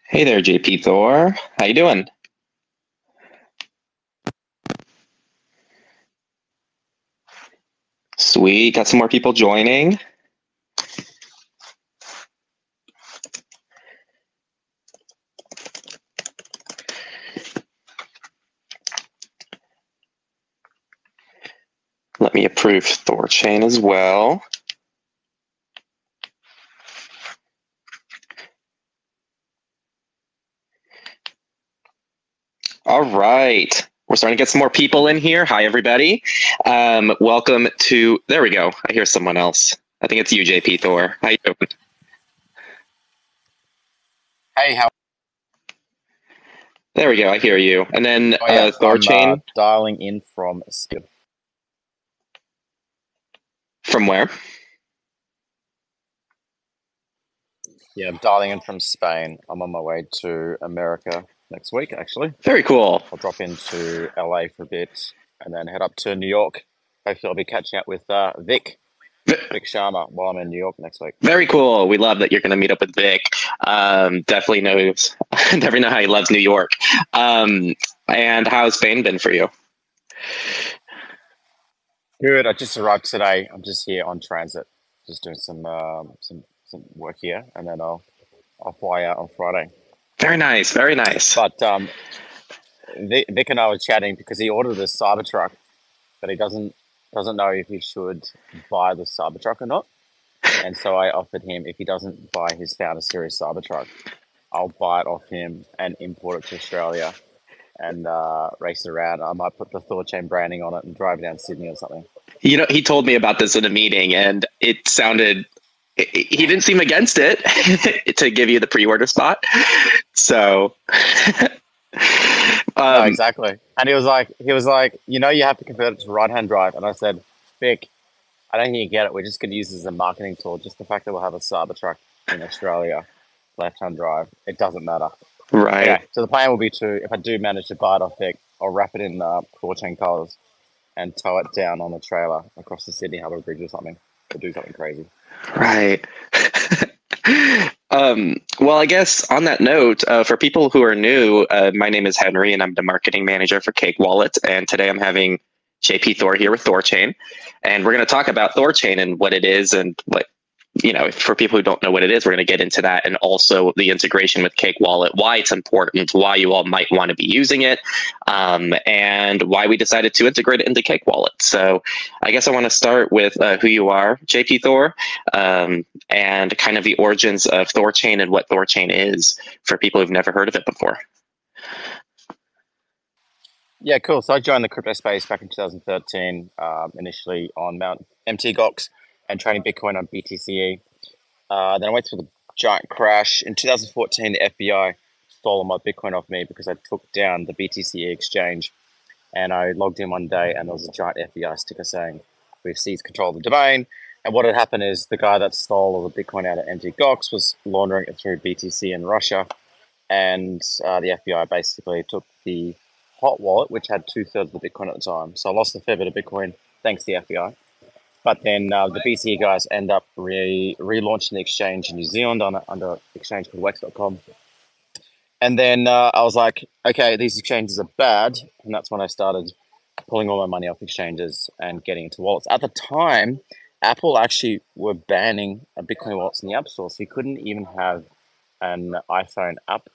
Hey there, JP Thor. How you doing? Sweet. Got some more people joining. Let me approve THORChain as well. All right. We're starting to get some more people in here. Hi, everybody. Welcome to. There we go. I hear someone else. I think it's you, JP Thor. How you doing? Hey, how? There we go. I hear you. And then Oh yeah, I'm THORChain dialing in from Spain. from where? Yeah, I'm dialing in from Spain. I'm on my way to America next week, actually. Very cool. I'll drop into LA for a bit and then head up to New York. Hopefully, I'll be catching up with Vic Sharma while I'm in New York next week. Very cool. We love that you're going to meet up with Vic. Definitely knows, definitely know how he loves New York. And how's Spain been for you? Good. I just arrived today. I'm just here on transit, just doing some work here, and then I'll fly out on Friday. Very nice. Very nice. But Vic and I were chatting because he ordered a Cybertruck, but he doesn't know if he should buy the Cybertruck or not. And so I offered him, if he doesn't buy his Founder Series Cybertruck, I'll buy it off him and import it to Australia and race it around. I might put the THORChain branding on it and drive down Sydney or something. You know, he told me about this in a meeting, and it sounded. He didn't seem against it to give you the pre-order spot. So, No, exactly. And he was like, you have to convert it to right-hand drive. And I said, Vic, I don't think you get it. We're just going to use it as a marketing tool. Just the fact that we'll have a Cybertruck in Australia, left-hand drive, it doesn't matter. right. Anyway, so the plan will be to, if I do manage to buy it off Vic, I'll wrap it in THORChain colours and tow it down on the trailer across the Sydney Harbour Bridge or something, or do something crazy. Right. Well, I guess on that note, for people who are new, my name is Henry, and I'm the marketing manager for Cake Wallet. And today I'm having JP Thor here with THORChain, and we're going to talk about THORChain and what it is and what for people who don't know what it is, we're going to get into that, and also the integration with Cake Wallet, why it's important, why you all might want to be using it, and why we decided to integrate it into Cake Wallet. So I guess I want to start with who you are, JP Thor, and kind of the origins of THORChain and what THORChain is for people who've never heard of it before. Yeah, cool. So I joined the crypto space back in 2013, initially on Mount MT Gox and trading Bitcoin on BTCE. Then I went through the giant crash. In 2014, the FBI stole all my Bitcoin off me because I took down the BTCE exchange. And I logged in one day and there was a giant FBI sticker saying, we've seized control of the domain. And what had happened is the guy that stole all the Bitcoin out of MT Gox was laundering it through BTC in Russia. And the FBI basically took the hot wallet, which had 2/3 of the Bitcoin at the time. So I lost a fair bit of Bitcoin thanks to the FBI. But then the BCE guys end up relaunching the exchange in New Zealand under an exchange called Wex.com. And then I was like, okay, these exchanges are bad. And that's when I started pulling all my money off exchanges and getting into wallets. At the time, Apple actually were banning Bitcoin wallets in the App Store. So you couldn't even have an iPhone app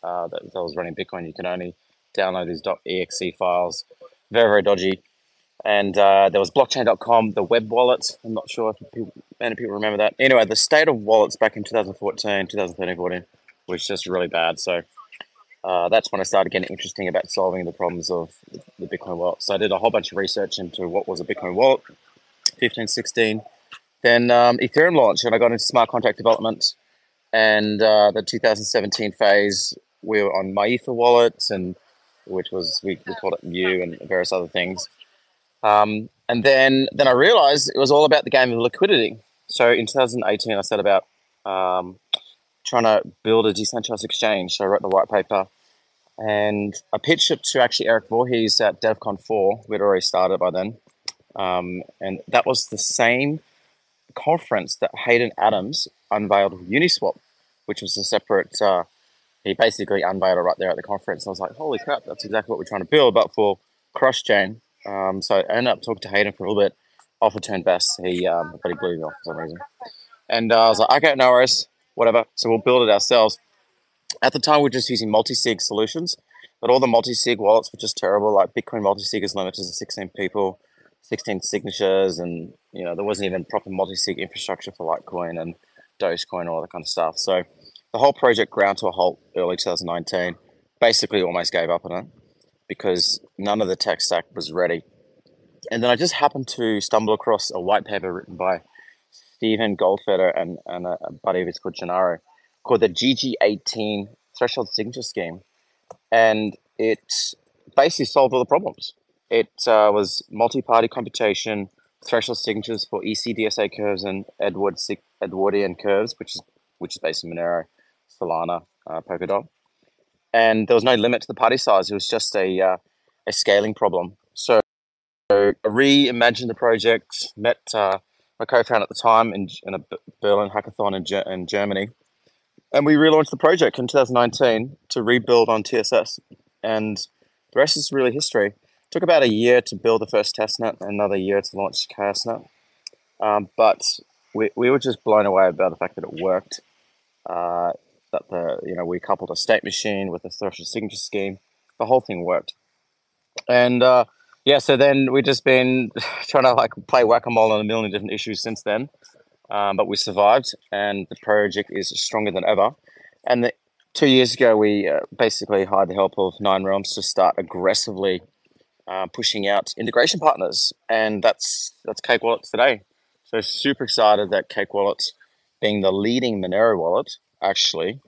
that was running Bitcoin. You can only download these .exe files. Very, very dodgy. And there was blockchain.com, the web wallet. I'm not sure if many people remember that. Anyway, the state of wallets back in 2014, 2013, 14 was just really bad. So that's when I started getting interesting about solving the problems of the Bitcoin wallet. So I did a whole bunch of research into what was a Bitcoin wallet, 15, 16. Then Ethereum launched and I got into smart contract development. And the 2017 phase, we were on MyEther wallets, and which was, we called it Mu and various other things. And then I realized it was all about the game of liquidity. So in 2018, I set about trying to build a decentralized exchange. So I wrote the white paper and I pitched it to actually Eric Voorhees at DevCon 4. We'd already started by then. And that was the same conference that Hayden Adams unveiled Uniswap, which was a separate he basically unveiled it right there at the conference. I was like, holy crap, that's exactly what we're trying to build, but for cross-chain. So I ended up talking to Hayden for a little bit. Offer turned best. But he blew me off for some reason. And I was like, okay, no worries, whatever. So we'll build it ourselves. At the time, we were just using multi-sig solutions, but all the multi-sig wallets were just terrible. Like Bitcoin multi-sig is limited to 16 people, 16 signatures, and there wasn't even proper multi-sig infrastructure for Litecoin and Dogecoin and all that kind of stuff. So the whole project ground to a halt early 2019. Basically, almost gave up on it because none of the tech stack was ready. And then I just happened to stumble across a white paper written by Stephen Goldfeder and a buddy of his called Gennaro, called the GG18 Threshold Signature Scheme. And it basically solved all the problems. It was multi-party computation, threshold signatures for ECDSA curves and Edwardian curves, which is basically Monero, Solana, Polkadot. And there was no limit to the party size. It was just a scaling problem. So I reimagined the project, met my co-founder at the time in a Berlin hackathon in Germany. And we relaunched the project in 2019 to rebuild on TSS. And the rest is really history. It took about a year to build the first testnet, another year to launch ChaosNet. But we were just blown away about the fact that it worked. That we coupled a state machine with a threshold signature scheme. The whole thing worked. And so then we've just been trying to play whack-a-mole on a million different issues since then. But we survived, and the project is stronger than ever. And 2 years ago, we basically hired the help of Nine Realms to start aggressively pushing out integration partners, and that's Cake Wallet today. So super excited that Cake Wallet, being the leading Monero wallet, actually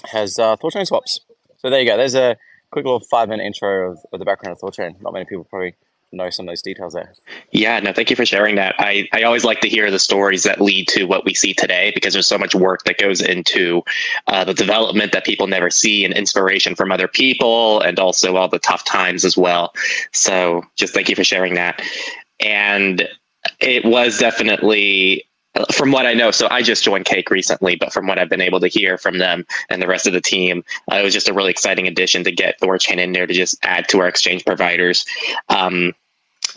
has THORChain swaps. So there you go. There's a quick little 5-minute intro of the background of THORChain. Not many people probably know some of those details there. Yeah, no, thank you for sharing that. I always like to hear the stories that lead to what we see today, because there's so much work that goes into the development that people never see, and inspiration from other people, and also all the tough times as well. So just thank you for sharing that. And it was definitely, from what I know, so I just joined Cake recently, but from what I've been able to hear from them and the rest of the team, it was just a really exciting addition to get THORChain in there to just add to our exchange providers.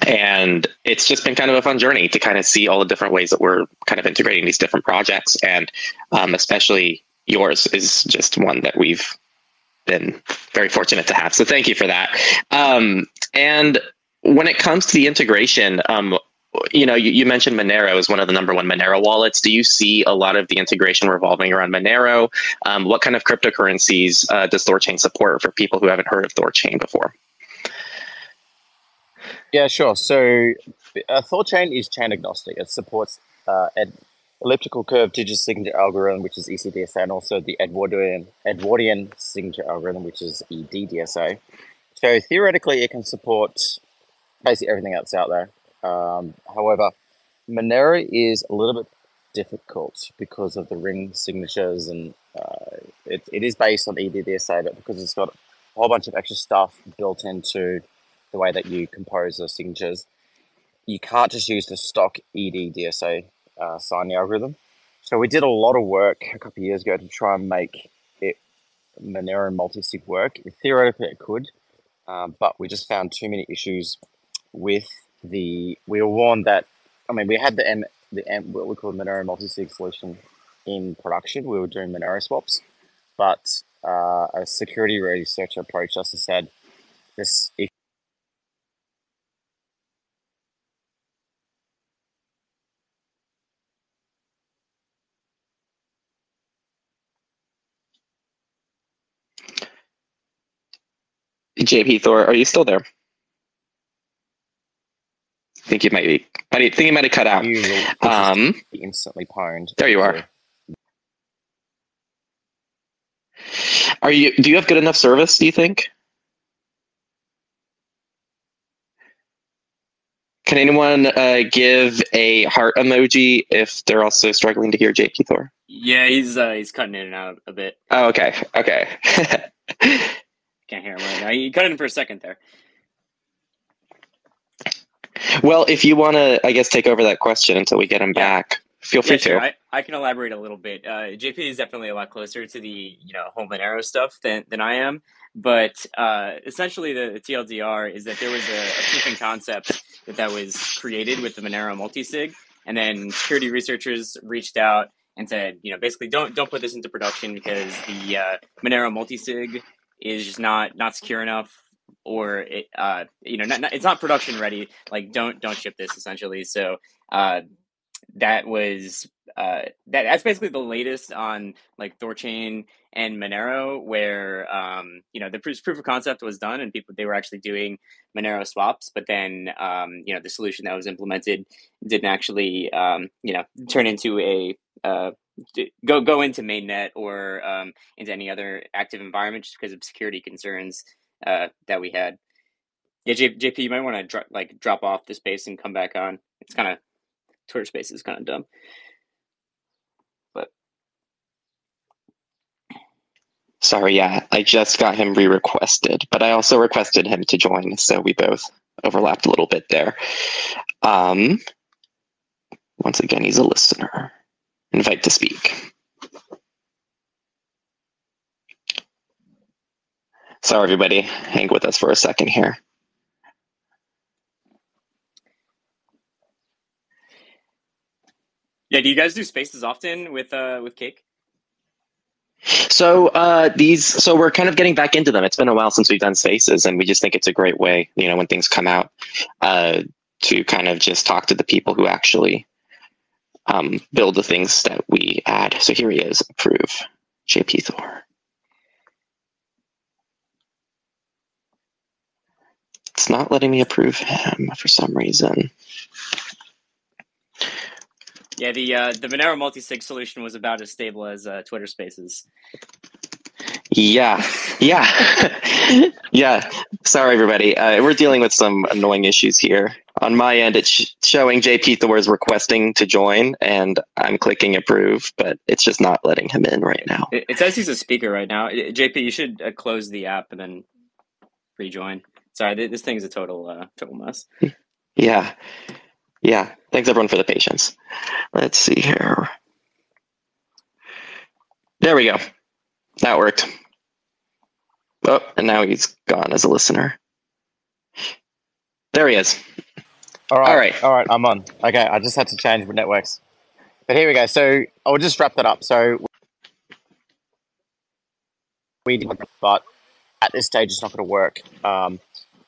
And it's just been kind of a fun journey to kind of see all the different ways that we're kind of integrating these different projects. And especially yours is just one that we've been very fortunate to have. So thank you for that. And when it comes to the integration, you mentioned Monero is one of the number one Monero wallets. Do you see a lot of the integration revolving around Monero? What kind of cryptocurrencies does THORChain support for people who haven't heard of THORChain before? Yeah, sure. So THORChain is chain agnostic. It supports an elliptical curve digital signature algorithm, which is ECDSA, and also the Edwardian signature algorithm, which is EDDSA. So theoretically, it can support basically everything that's out there. However, Monero is a little bit difficult because of the ring signatures, and it is based on EDDSA, but because it's got a whole bunch of extra stuff built into the way that you compose those signatures, you can't just use the stock EDDSA signing algorithm. So we did a lot of work a couple of years ago to try and make it Monero multi-sig work. Theoretically, it could, but we just found too many issues with we were warned that, we had what we call Monero multi-sig solution in production. We were doing Monero swaps, but a security researcher approached us and said, if JP Thor, are you still there? I think you might be. I think you might have cut out. Be instantly pwned. There you are. Do you have good enough service, do you think? Can anyone give a heart emoji if they're also struggling to hear JP Thor? Yeah, he's cutting in and out a bit. Oh, okay. Can't hear him right now. You cut in for a second there. Well, if you want to, I guess, take over that question until we get him back. feel free Yeah, sure. to. I can elaborate a little bit. JP is definitely a lot closer to the whole Monero stuff than I am. But essentially, the TLDR is that there was a proof in concept that was created with the Monero multisig, and then security researchers reached out and said, basically don't put this into production because the Monero multisig is just not secure enough, or it's not production ready. Like don't ship this essentially. So. That was that's basically the latest on like THORChain and Monero, where the proof of concept was done and people they were actually doing Monero swaps, but then the solution that was implemented didn't actually turn into a go into mainnet or into any other active environment just because of security concerns that we had. Yeah, JP, you might want to drop off the space and come back on. It's kind of Twitter Space is kind of dumb. But Sorry, yeah, I just got him re-requested, but I also requested him to join, so we both overlapped a little bit there. Once again, he's a listener. Invite to speak. Sorry, everybody, hang with us for a second here. yeah, do you guys do spaces often with Cake? So so we're kind of getting back into them. It's been a while since we've done spaces, and we just think it's a great way, when things come out, to kind of just talk to the people who actually build the things that we add. So here he is, approve, JP Thor. It's not letting me approve him for some reason. Yeah, the Monero multisig solution was about as stable as Twitter Spaces. Yeah. Yeah. Sorry, everybody. We're dealing with some annoying issues here. On my end, it's showing JP Thor is requesting to join, and I'm clicking approve, but it's just not letting him in right now. It says he's a speaker right now. JP, you should close the app and then rejoin. Sorry, this thing is a total mess. Yeah. Thanks, everyone, for the patience. Let's see here. There we go. That worked. Oh, and now he's gone as a listener. There he is. All right, I'm on. Okay, I just had to change my networks. But here we go. So I'll just wrap that up. So but at this stage, it's not going to work.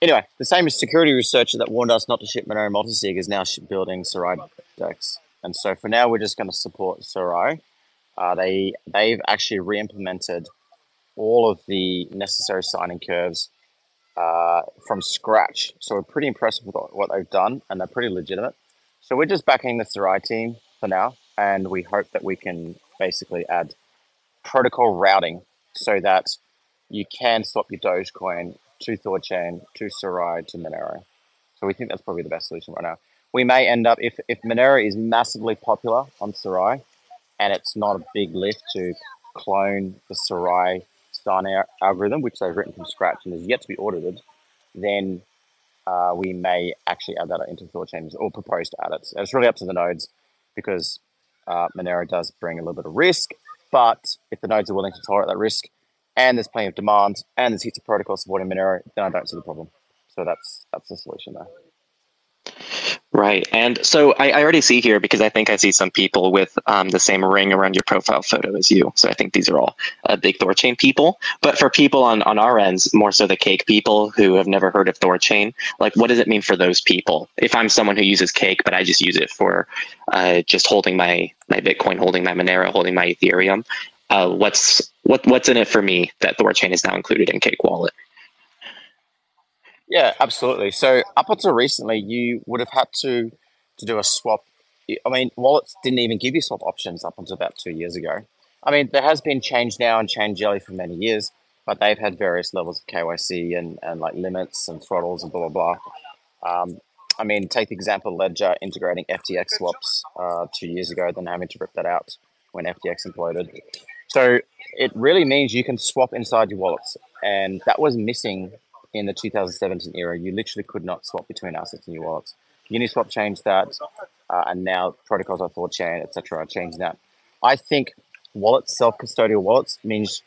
Anyway, the same as security researcher that warned us not to ship Monero multisig is now building Sarai decks. And so for now, we're just going to support Sarai. They've actually re-implemented all of the necessary signing curves from scratch. So we're pretty impressed with what they've done, and they're pretty legitimate. So we're just backing the Sarai team for now, and we hope that we can basically add protocol routing so that you can swap your Dogecoin to THORChain, to Sarai, to Monero. So we think that's probably the best solution right now. We may end up, if Monero is massively popular on Sarai, and it's not a big lift to clone the Sarai sign algorithm, which they've written from scratch and is yet to be audited, then we may actually add that into THORChain or propose to add it. So it's really up to the nodes because Monero does bring a little bit of risk, but if the nodes are willing to tolerate that risk and there's plenty of demand and there's heaps of protocols supporting Monero, then I don't see the problem. So that's the solution there. Right. And so I already see here, because I think I see some people with the same ring around your profile photo as you. So I think these are all big THORChain people. But for people on our ends, more so the Cake people who have never heard of THORChain, like what does it mean for those people? If I'm someone who uses Cake, but I just use it for just holding my Bitcoin, holding my Monero, holding my Ethereum, what's in it for me that THORChain is now included in Cake Wallet? Yeah, absolutely. So up until recently, you would have had to do a swap. I mean, wallets didn't even give you swap options up until about 2 years ago. I mean, there has been change now and change jelly for many years, but they've had various levels of KYC and like limits and throttles and blah, blah, blah. I mean, take the example Ledger integrating FTX swaps 2 years ago, then having to rip that out when FTX imploded. So it really means you can swap inside your wallets, and that was missing in the 2017 era. You literally could not swap between assets in your wallets. Uniswap changed that. and now protocols like THORChain, etc., are changing that. I think wallets, self-custodial wallets, means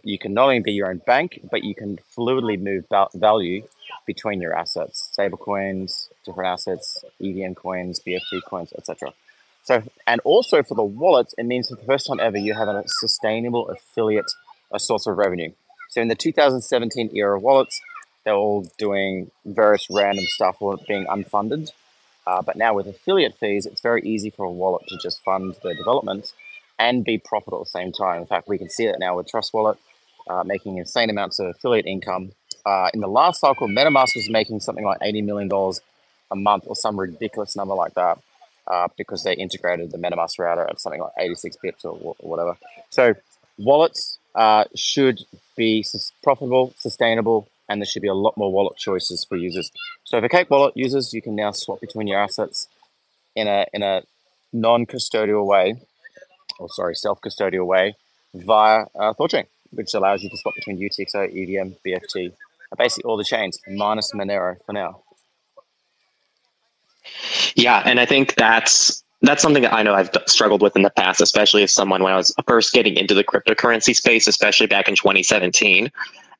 you can not only be your own bank, but you can fluidly move value between your assets, stablecoins, different assets, EVM coins, BFT coins, etc. So, and also for the wallets, it means for the first time ever, you have a sustainable affiliate, a source of revenue. So in the 2017 era of wallets, they're all doing various random stuff or being unfunded. But now with affiliate fees, it's very easy for a wallet to just fund the development and be profitable at the same time. In fact, we can see that now with Trust Wallet, making insane amounts of affiliate income. In the last cycle, MetaMask was making something like $80 million a month or some ridiculous number like that because they integrated the MetaMask router at something like 86 bips or whatever. So wallets should be profitable, sustainable, and there should be a lot more wallet choices for users. So for Cake Wallet users, you can now swap between your assets in a non-custodial way, or sorry, self-custodial way via THORChain, which allows you to swap between UTXO, EVM, BFT, basically all the chains minus Monero for now. Yeah, and I think that's something that I know I've struggled with in the past, especially as someone when I was first getting into the cryptocurrency space, especially back in 2017.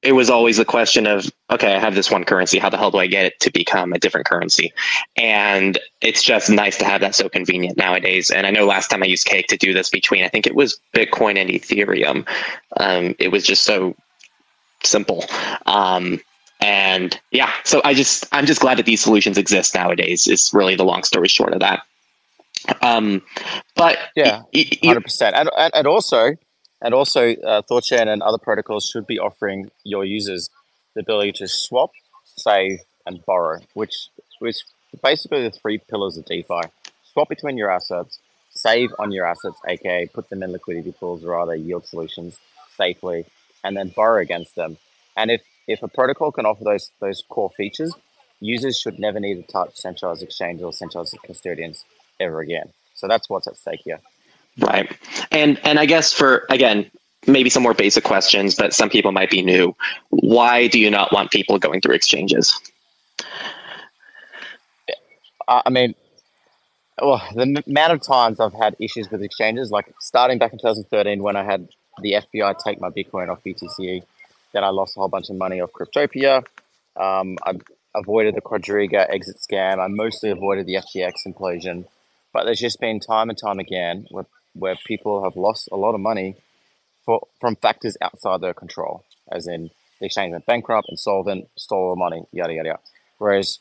It was always the question of, okay, I have this one currency. How the hell do I get it to become a different currency? And it's just nice to have that so convenient nowadays. And I know last time I used Cake to do this between, I think it was Bitcoin and Ethereum. It was just so simple. And yeah, so I'm just glad that these solutions exist nowadays is really the long story short of that. But yeah, 100%. And also, THORChain and other protocols should be offering your users the ability to swap, save, and borrow, which is basically the three pillars of DeFi. Swap between your assets, save on your assets, aka put them in liquidity pools or other yield solutions safely, and then borrow against them. And if a protocol can offer those core features, users should never need to touch centralized exchanges or centralized custodians ever again. So that's what's at stake here. Right. And I guess for, again, maybe some more basic questions, but some people might be new. Why do you not want people going through exchanges? I mean, well, the amount of times I've had issues with exchanges, like starting back in 2013 when I had the FBI take my Bitcoin off BTCE, then I lost a whole bunch of money off Cryptopia. I avoided the Quadriga exit scam. I mostly avoided the FTX implosion. But there's just been time and time again where people have lost a lot of money from factors outside their control, as in the exchange went bankrupt, insolvent, stole all the money, yada, yada, yada. Whereas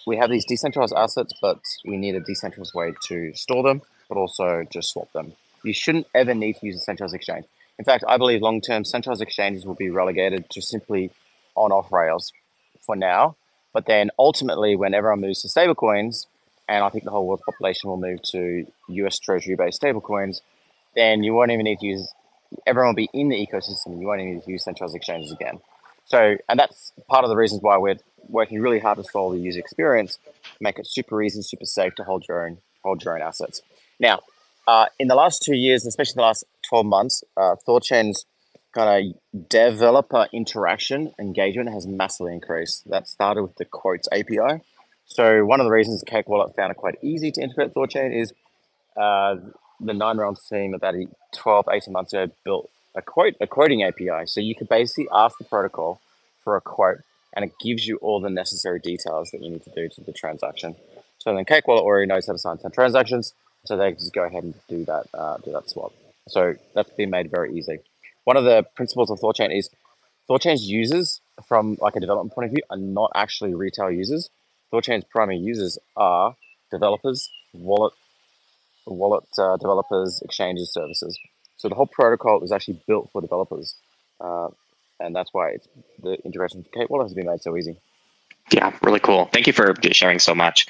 we have these decentralized assets, but we need a decentralized way to store them, but also just swap them. You shouldn't ever need to use a centralized exchange. In fact, I believe long-term centralized exchanges will be relegated to simply on-off rails for now. But then ultimately, when everyone moves to stablecoins, and I think the whole world population will move to US Treasury-based stablecoins, then you won't even need to use, everyone will be in the ecosystem. You won't even need to use centralized exchanges again. So, and that's part of the reasons why we're working really hard to solve the user experience, make it super easy, super safe to hold your own assets. Now, in the last 2 years, especially the last 12 months, THORChain's kind of developer interaction engagement has massively increased. That started with the Quotes API. So one of the reasons Cake Wallet found it quite easy to integrate THORChain is the 9Realms team about 12, 18 months ago built a quoting API. So you could basically ask the protocol for a quote, and it gives you all the necessary details that you need to do to the transaction. So then Cake Wallet already knows how to sign 10 transactions, so they just go ahead and do that swap. So that's been made very easy. One of the principles of THORChain is THORChain's users, from like a development point of view, are not actually retail users. THORChain's primary users are developers, wallet developers, exchanges, services. So the whole protocol is actually built for developers, and that's why the integration with Cake Wallet has been made so easy. Yeah, really cool. Thank you for sharing so much.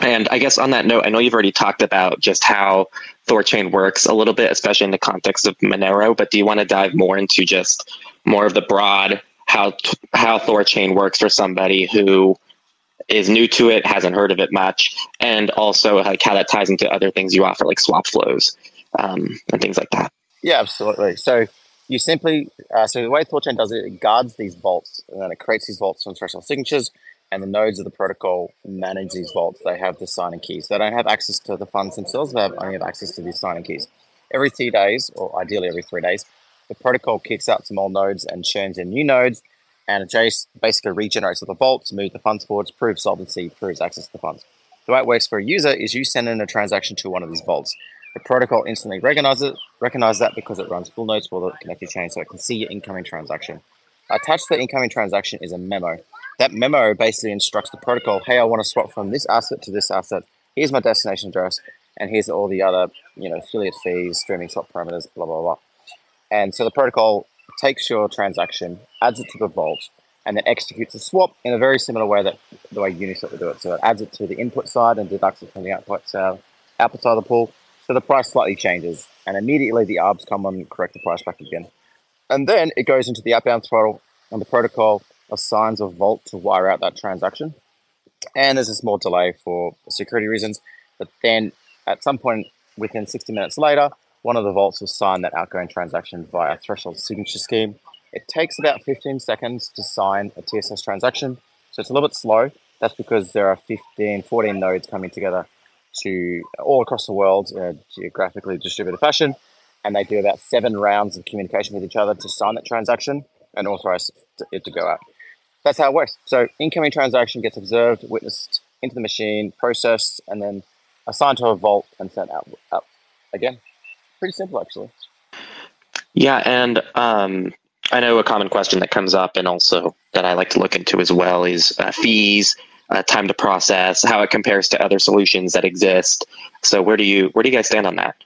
And I guess on that note, I know you've already talked about just how THORChain works a little bit, especially in the context of Monero, but do you want to dive more into just more of the broad how THORChain works for somebody who is new to it, hasn't heard of it much, and also like how that ties into other things you offer, like swap flows and things like that? Yeah, absolutely. So you simply, so the way THORChain does it, it guards these vaults, and then it creates these vaults from threshold signatures, and the nodes of the protocol manage these vaults. They have the signing keys. They don't have access to the funds themselves. They only have access to these signing keys. Every 3 days, or ideally every 3 days, the protocol kicks out some old nodes and churns in new nodes, and Jace basically regenerates the vaults, moves the funds forwards, proves solvency, proves access to the funds. The way it works for a user is you send in a transaction to one of these vaults. The protocol instantly recognizes that because it runs full nodes for the connected chain, so it can see your incoming transaction. Attached to the incoming transaction is a memo. That memo basically instructs the protocol, hey, I want to swap from this asset to this asset. Here's my destination address, and here's all the other, affiliate fees, streaming swap parameters, blah, blah, blah. And so the protocol takes your transaction, adds it to the vault, and then executes a swap in a very similar way that the way Uniswap would do it. So it adds it to the input side and deducts it from the output side of the pool. So the price slightly changes, and immediately the arbs come on and correct the price back again. And then it goes into the outbound throttle, and the protocol assigns a vault to wire out that transaction. And there's a small delay for security reasons. But then at some point within 60 minutes later, one of the vaults will sign that outgoing transaction via a threshold signature scheme. It takes about 15 seconds to sign a TSS transaction. So it's a little bit slow. That's because there are 14 nodes coming together to all across the world in a geographically distributed fashion. And they do about 7 rounds of communication with each other to sign that transaction and authorize it to go out. That's how it works. So incoming transaction gets observed, witnessed into the machine, processed, and then assigned to a vault and sent out again. Pretty simple, actually. Yeah, and I know a common question that comes up, and also that I like to look into as well, is fees, time to process, how it compares to other solutions that exist. So where do you guys stand on that?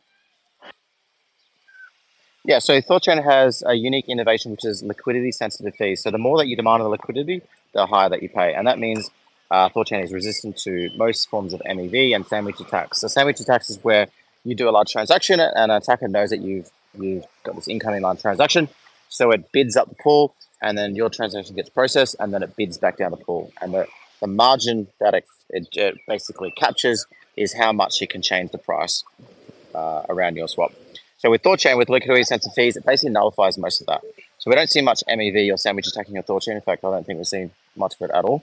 Yeah, so THORChain has a unique innovation, which is liquidity-sensitive fees. So the more that you demand on the liquidity, the higher that you pay. And that means THORChain is resistant to most forms of MEV and sandwich attacks. So sandwich attacks is where you do a large transaction and an attacker knows that you've got this incoming large transaction. So it bids up the pool, and then your transaction gets processed, and then it bids back down the pool. And the margin that it basically captures is how much it can change the price around your swap. So with THORChain, with liquidity sensitive fees, it basically nullifies most of that. So we don't see much MEV or sandwich attacking your THORChain. In fact, I don't think we've seen much of it at all.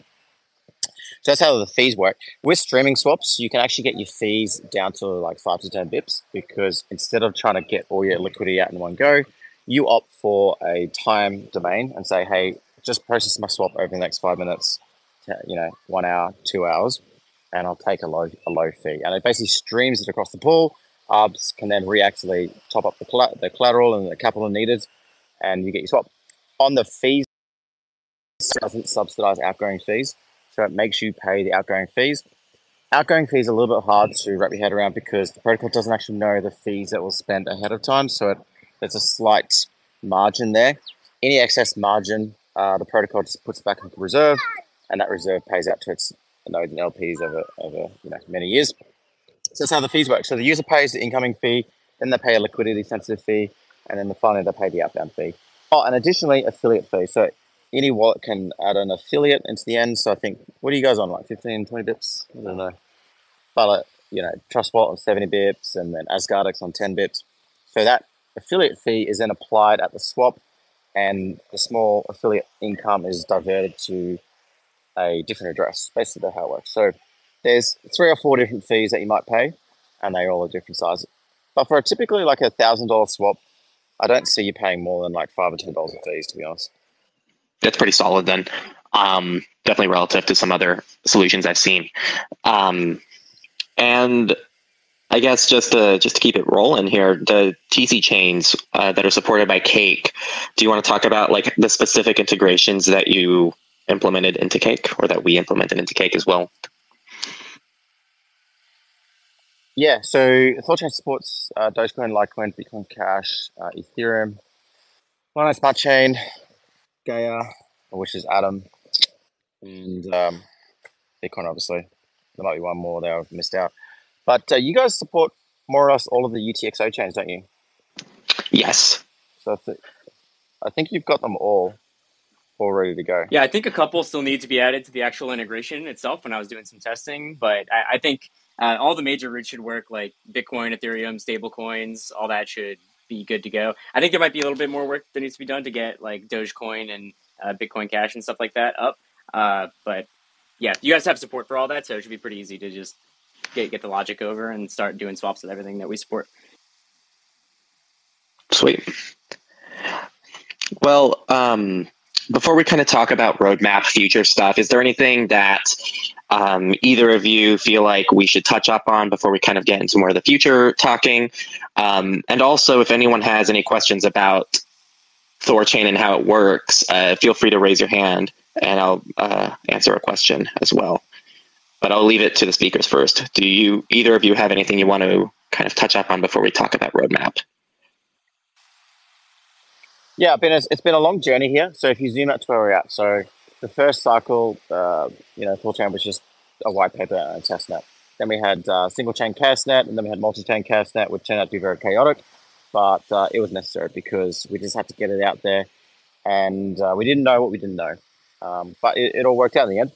So that's how the fees work. With streaming swaps, you can actually get your fees down to like 5 to 10 bips, because instead of trying to get all your liquidity out in one go, you opt for a time domain and say, hey, just process my swap over the next 5 minutes, 1 hour, 2 hours, and I'll take a low fee. And it basically streams it across the pool. Arbs can then reactively top up the collateral and the capital needed, and you get your swap. On the fees, it doesn't subsidize outgoing fees, so it makes you pay the outgoing fees. Outgoing fees are a little bit hard to wrap your head around because the protocol doesn't actually know the fees that were spent ahead of time, so there's a slight margin there. Any excess margin, the protocol just puts back into reserve, and that reserve pays out to its nodes and LPs over many years. So that's how the fees work. So the user pays the incoming fee, then they pay a liquidity sensitive fee, and then finally they pay the outbound fee. Oh, and additionally, affiliate fee. So any wallet can add an affiliate into the end. So I think, what are you guys on, like 15, 20 bips? I don't know. But, Trust Wallet on 70 bips, and then Asgardix on 10 bips. So that affiliate fee is then applied at the swap, and the small affiliate income is diverted to a different address. Basically, how it works. So there's 3 or 4 different fees that you might pay, and they all are different sizes. But for typically like $1,000 swap, I don't see you paying more than like $5 or $10 in fees, to be honest. That's pretty solid then. Definitely relative to some other solutions I've seen. And I guess just to keep it rolling here, the TC chains that are supported by Cake, do you want to talk about like the specific integrations that you implemented into Cake, or that we implemented into Cake as well? Yeah, so THORChain supports Dogecoin, Litecoin, Bitcoin Cash, Ethereum, Binance Smart Chain, Gaia, which is Atom, and Bitcoin, obviously. There might be one more there I've missed out. But you guys support more or less all of the UTXO chains, don't you? Yes. So I think you've got them all ready to go. Yeah, I think a couple still need to be added to the actual integration itself when I was doing some testing, but I think all the major roots should work, like Bitcoin, Ethereum, stable coins, all that should be good to go. I think there might be a little bit more work that needs to be done to get like Dogecoin and Bitcoin Cash and stuff like that up. But yeah, you guys have support for all that, so it should be pretty easy to just get the logic over and start doing swaps with everything that we support. Sweet. Well, before we kind of talk about roadmap future stuff, is there anything that either of you feel like we should touch up on before we kind of get into more of the future talking? And also, if anyone has any questions about THORChain and how it works, feel free to raise your hand and I'll answer a question as well. But I'll leave it to the speakers first. Do you, either of you, have anything you want to kind of touch up on before we talk about roadmap? Yeah, it's been a long journey here. So if you zoom out to where we're at, so the first cycle, THORChain was just a white paper and a testnet. Then we had single chain chaosnet, and then we had multi chain chaosnet, which turned out to be very chaotic, but it was necessary because we just had to get it out there, and we didn't know what we didn't know, but it all worked out in the end.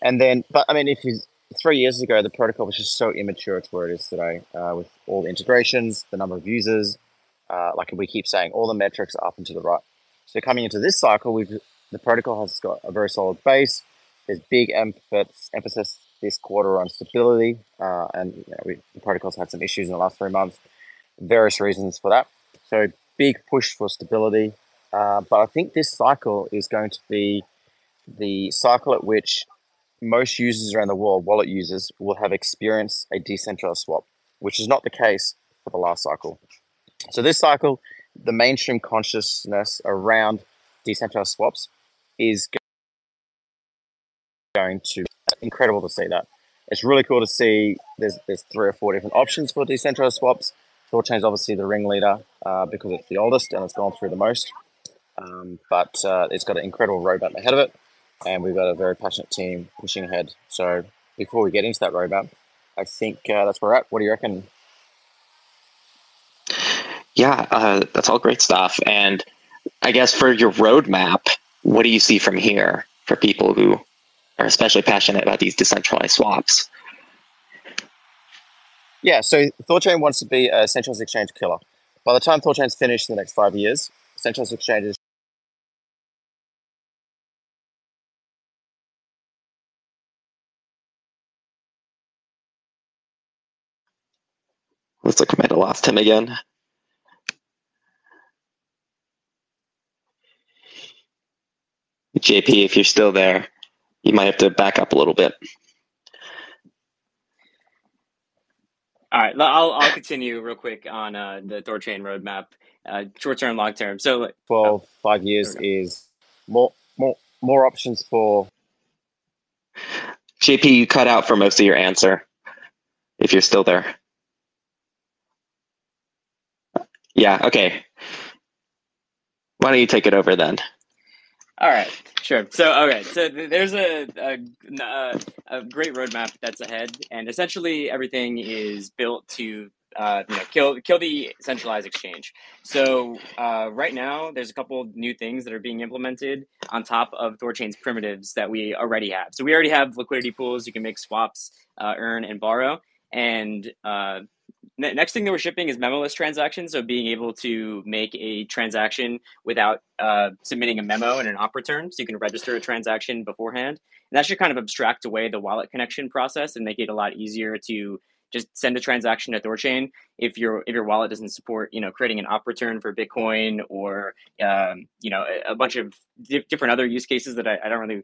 And then, but I mean, if you 3 years ago, the protocol was just so immature to where it is today, with all the integrations, the number of users, like we keep saying, all the metrics are up and to the right. So coming into this cycle, the protocol has got a very solid base. There's big emphasis this quarter on stability, and the protocol's had some issues in the last 3 months. Various reasons for that. So big push for stability. But I think this cycle is going to be the cycle at which most users around the world, wallet users, will have experienced a decentralized swap, which is not the case for the last cycle. So this cycle, the mainstream consciousness around decentralized swaps is going to incredible to see that. It's really cool to see there's 3 or 4 different options for decentralized swaps. THORChain is obviously the ringleader because it's the oldest and it's gone through the most. But it's got an incredible roadmap ahead of it, and we've got a very passionate team pushing ahead. So before we get into that roadmap, I think that's where we're at. What do you reckon? Yeah, that's all great stuff. And I guess for your roadmap, what do you see from here for people who are especially passionate about these decentralized swaps? Yeah, so THORChain wants to be a centralized exchange killer. By the time THORChain's finished in the next 5 years, centralized exchanges. Looks like I might have lost him again. JP, if you're still there, you might have to back up a little bit. All right, I'll continue real quick on the THORChain roadmap, short term, long term. So 5 years is more options for. JP, you cut out for most of your answer, if you're still there. Yeah, okay. Why don't you take it over then? All right, sure. So, there's a great roadmap that's ahead, and essentially everything is built to kill the centralized exchange. So right now, there's a couple new things that are being implemented on top of THORChain's primitives that we already have. So we already have liquidity pools. You can make swaps, earn, and borrow. And next thing that we're shipping is memoless transactions. So being able to make a transaction without submitting a memo and an op return. So you can register a transaction beforehand. And that should kind of abstract away the wallet connection process and make it a lot easier to just send a transaction to THORChain if your wallet doesn't support creating an op return for Bitcoin or a bunch of different other use cases that I don't really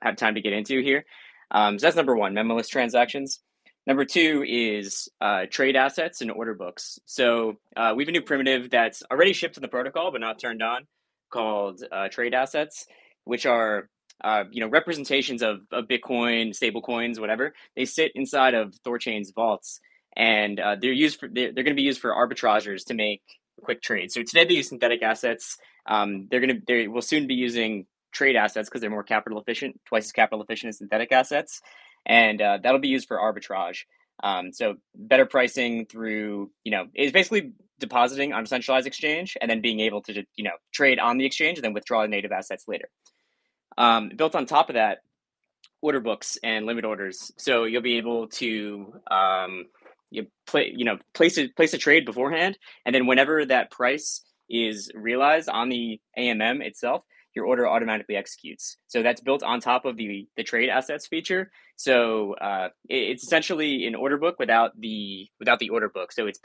have time to get into here. So that's number one, memoless transactions. Number two is trade assets and order books. So we have a new primitive that's already shipped to the protocol but not turned on, called trade assets, which are representations of Bitcoin, stable coins, whatever. They sit inside of THORChain's vaults, and they're going to be used for arbitragers to make quick trades. So today they use synthetic assets. They will soon be using trade assets because they're more capital efficient, twice as capital efficient as synthetic assets, and that'll be used for arbitrage. So better pricing through is basically depositing on a centralized exchange and then being able to trade on the exchange and then withdraw native assets later. Built on top of that, order books and limit orders. So you'll be able to place a trade beforehand, and then whenever that price is realized on the AMM itself, your order automatically executes. So that's built on top of the trade assets feature. So it's essentially an order book without the order book. So it's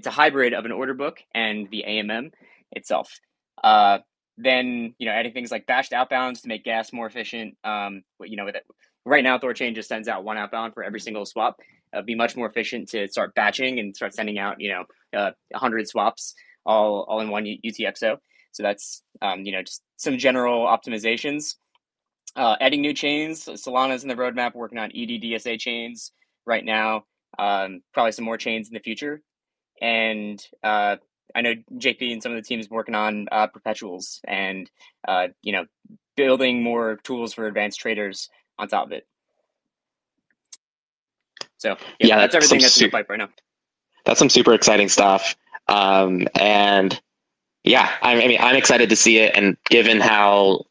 a hybrid of an order book and the AMM itself. Then adding things like batched outbounds to make gas more efficient. Right now THORChain just sends out one outbound for every single swap. Be much more efficient to start batching and start sending out 100 swaps all in one UTXO. So that's just some general optimizations. Adding new chains. Solana's in the roadmap, working on EDDSA chains right now. Probably some more chains in the future. And I know JP and some of the teams working on perpetuals and building more tools for advanced traders on top of it. So that's everything that's in the pipe right now. That's some super exciting stuff. And yeah, I'm excited to see it. And given how,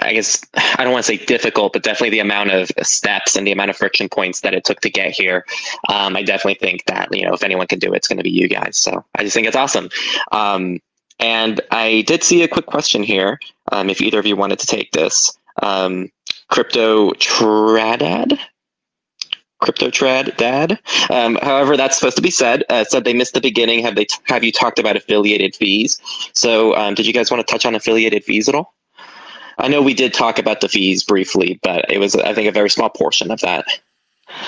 I guess, I don't want to say difficult, but definitely the amount of steps and the amount of friction points that it took to get here, I definitely think that, if anyone can do it, it's going to be you guys. So I just think it's awesome. And I did see a quick question here. If either of you wanted to take this, CryptoTrad. However, that's supposed to be said. Said they missed the beginning. Have you talked about affiliated fees? So did you guys want to touch on affiliated fees at all? I know we did talk about the fees briefly, but it was, I think, a very small portion of that.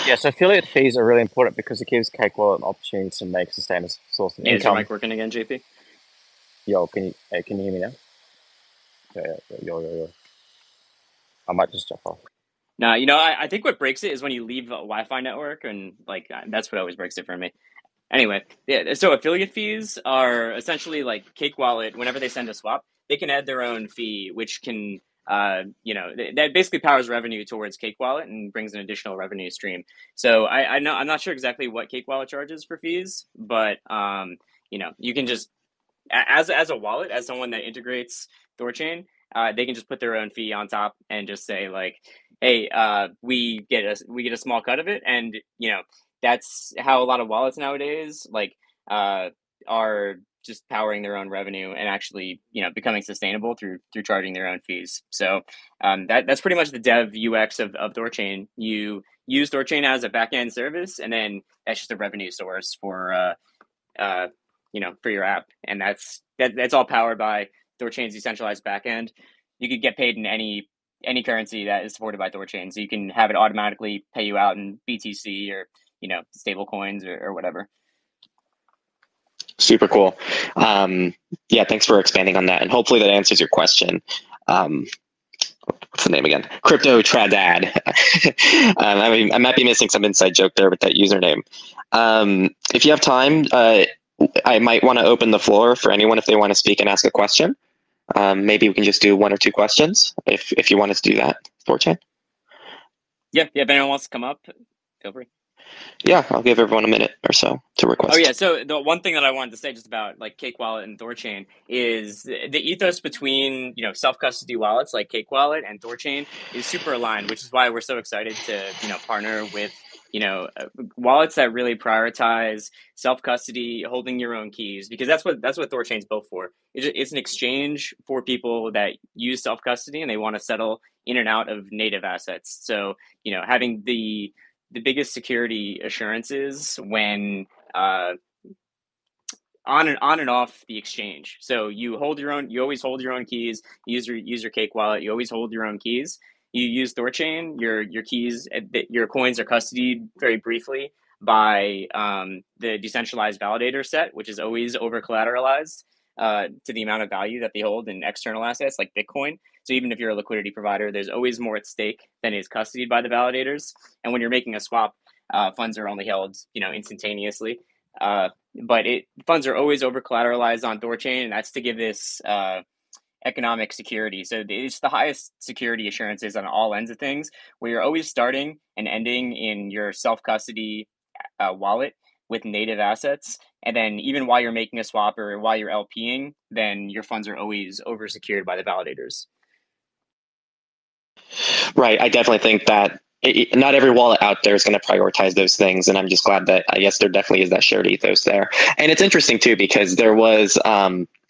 Yeah, so affiliate fees are really important because it gives Cake Wallet an opportunity to make sustainable source of income. Is your mic working again, JP? Yo, can you hear me now? Yo. I might just jump off. No, I think what breaks it is when you leave a Wi-Fi network, and that's what always breaks it for me. Anyway, yeah. So affiliate fees are essentially like Cake Wallet. Whenever they send a swap, they can add their own fee, which can, that basically powers revenue towards Cake Wallet and brings an additional revenue stream. So I'm not sure exactly what Cake Wallet charges for fees, but you can just as a wallet, as someone that integrates THORChain, they can just put their own fee on top and just say like, hey, we get a small cut of it, and that's how a lot of wallets nowadays are just powering their own revenue and actually becoming sustainable through charging their own fees. So that's pretty much the dev UX of THORChain. You use THORChain as a backend service, and then that's just a revenue source for for your app, and that's all powered by THORChain's decentralized backend. You could get paid in any currency that is supported by THORChain, so you can have it automatically pay you out in BTC or stable coins or whatever. Super cool. Yeah, thanks for expanding on that, and hopefully that answers your question. What's the name again? CryptoTradad. I might be missing some inside joke there with that username. If you have time, I might want to open the floor for anyone if they want to speak and ask a question. Maybe we can just do 1 or 2 questions if you want us to do that, THORChain. Yeah. If anyone wants to come up, feel free. Yeah, I'll give everyone a minute or so to request. Oh yeah, so the one thing that I wanted to say just about Cake Wallet and THORChain is the ethos between self-custody wallets like Cake Wallet and THORChain is super aligned, which is why we're so excited to partner with wallets that really prioritize self-custody, holding your own keys, because that's what THORChain's built for. It's an exchange for people that use self-custody and they want to settle in and out of native assets. So having the biggest security assurances when on and off the exchange. So you always hold your own keys. You use your Cake Wallet. You always hold your own keys. You use THORChain. Your keys, your coins are custodied very briefly by the decentralized validator set, which is always over collateralized to the amount of value that they hold in external assets like Bitcoin. So even if you're a liquidity provider, there's always more at stake than is custodied by the validators. And when you're making a swap, funds are only held, instantaneously. But funds are always over collateralized on THORChain, and that's to give this economic security. So it's the highest security assurances on all ends of things, where you're always starting and ending in your self-custody wallet with native assets. And then even while you're making a swap or while you're LPing, then your funds are always over secured by the validators. Right. I definitely think that not every wallet out there is going to prioritize those things. And I'm just glad that I guess there definitely is that shared ethos there. And it's interesting too, because there was,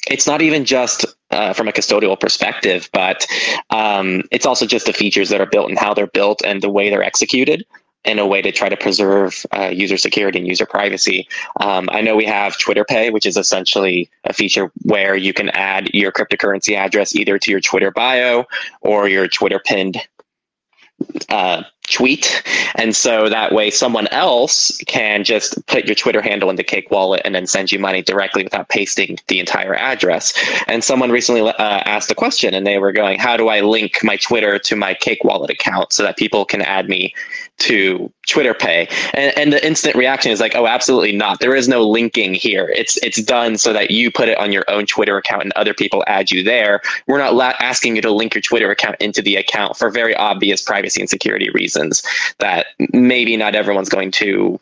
it's not even just from a custodial perspective, but it's also just the features that are built and how they're built and the way they're executed in a way to try to preserve user security and user privacy. I know we have Twitter Pay, which is essentially a feature where you can add your cryptocurrency address either to your Twitter bio or your Twitter pinned tweet. And so that way someone else can just put your Twitter handle into Cake Wallet and then send you money directly without pasting the entire address. And someone recently asked a question, and they were going, how do I link my Twitter to my Cake Wallet account so that people can add me to Twitter Pay? And the instant reaction is like, oh, absolutely not. There is no linking here. It's done so that you put it on your own Twitter account and other people add you there. We're not asking you to link your Twitter account into the account for very obvious privacy and security reasons that maybe not everyone's going to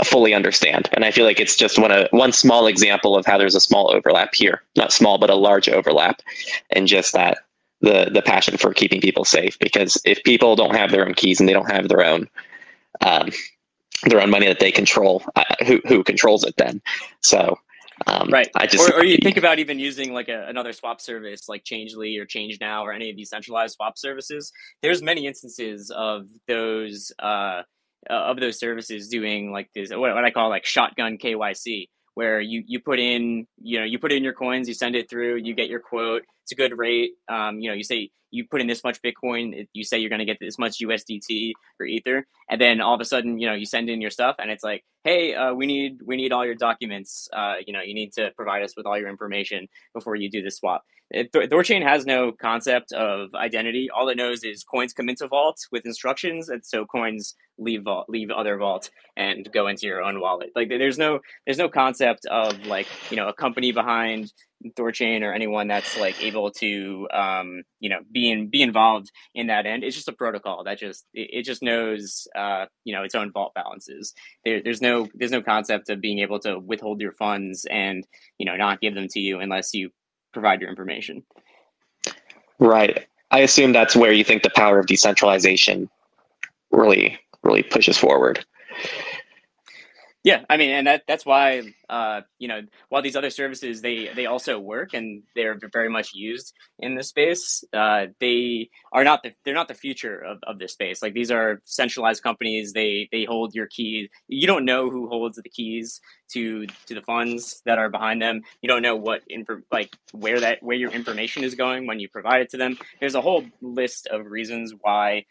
fully understand. And I feel like it's just one small example of how there's a small overlap here, not small, but a large overlap, and just that the passion for keeping people safe. Because if people don't have their own keys and they don't have their own money that they control, who controls it then? So right. I just or you think about even using like another swap service like Changely or ChangeNow or any of these centralized swap services. There's many instances of those services doing like this, what I call like shotgun KYC, where you put in your coins, you send it through, you get your quote, it's a good rate. You say you put in this much Bitcoin, you say you're going to get this much USDT or Ether, and then all of a sudden, you send in your stuff, and it's like, hey, we need all your documents. You need to provide us with all your information before you do the swap. THORChain has no concept of identity. All it knows is coins come into vault with instructions, and so coins leave other vault and go into your own wallet. Like there's no concept of like a company behind THORChain or anyone that's like able to be involved in that end. It's just a protocol that just knows its own vault balances. There's no concept of being able to withhold your funds and not give them to you unless you provide your information. Right. I assume that's where you think the power of decentralization really pushes forward. Yeah, I mean, and that's why while these other services they also work and they're very much used in this space, they're not the future of this space. Like these are centralized companies. They hold your keys. You don't know who holds the keys to the funds that are behind them. You don't know where your information is going when you provide it to them. There's a whole list of reasons why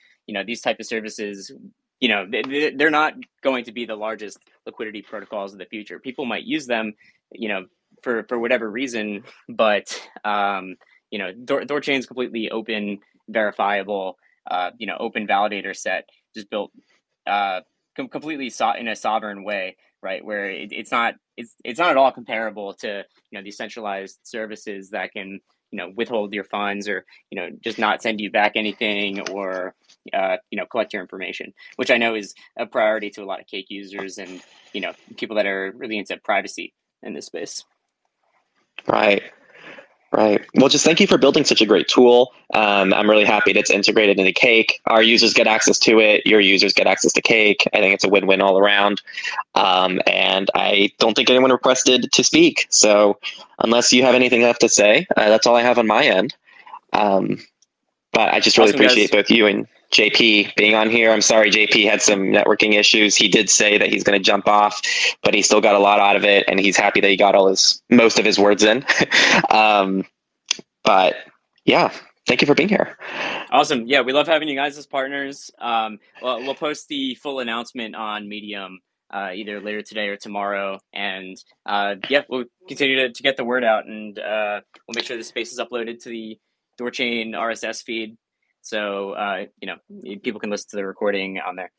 these type of services. They're not going to be the largest liquidity protocols of the future. People might use them, for whatever reason, but THORChain is completely open, verifiable, open validator set, just built completely in a sovereign way, right? Where it's not at all comparable to these centralized services that can withhold your funds or just not send you back anything or collect your information, which I know is a priority to a lot of Cake users and people that are really into privacy in this space. Right. Well, just thank you for building such a great tool. I'm really happy that it's integrated into Cake. Our users get access to it. Your users get access to Cake. I think it's a win-win all around. And I don't think anyone requested to speak. So unless you have anything left to say, that's all I have on my end. But I just really appreciate both you and JP being on here. I'm sorry JP had some networking issues. He did say that he's going to jump off, but he still got a lot out of it, and he's happy that he got most of his words in. But yeah, thank you for being here. Awesome. Yeah, we love having you guys as partners. We'll post the full announcement on Medium either later today or tomorrow, and we'll continue to get the word out, and we'll make sure the space is uploaded to the THORChain RSS feed, so people can listen to the recording on there.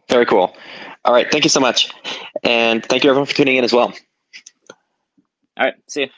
Very cool. All right, thank you so much, and thank you everyone for tuning in as well. All right, see you.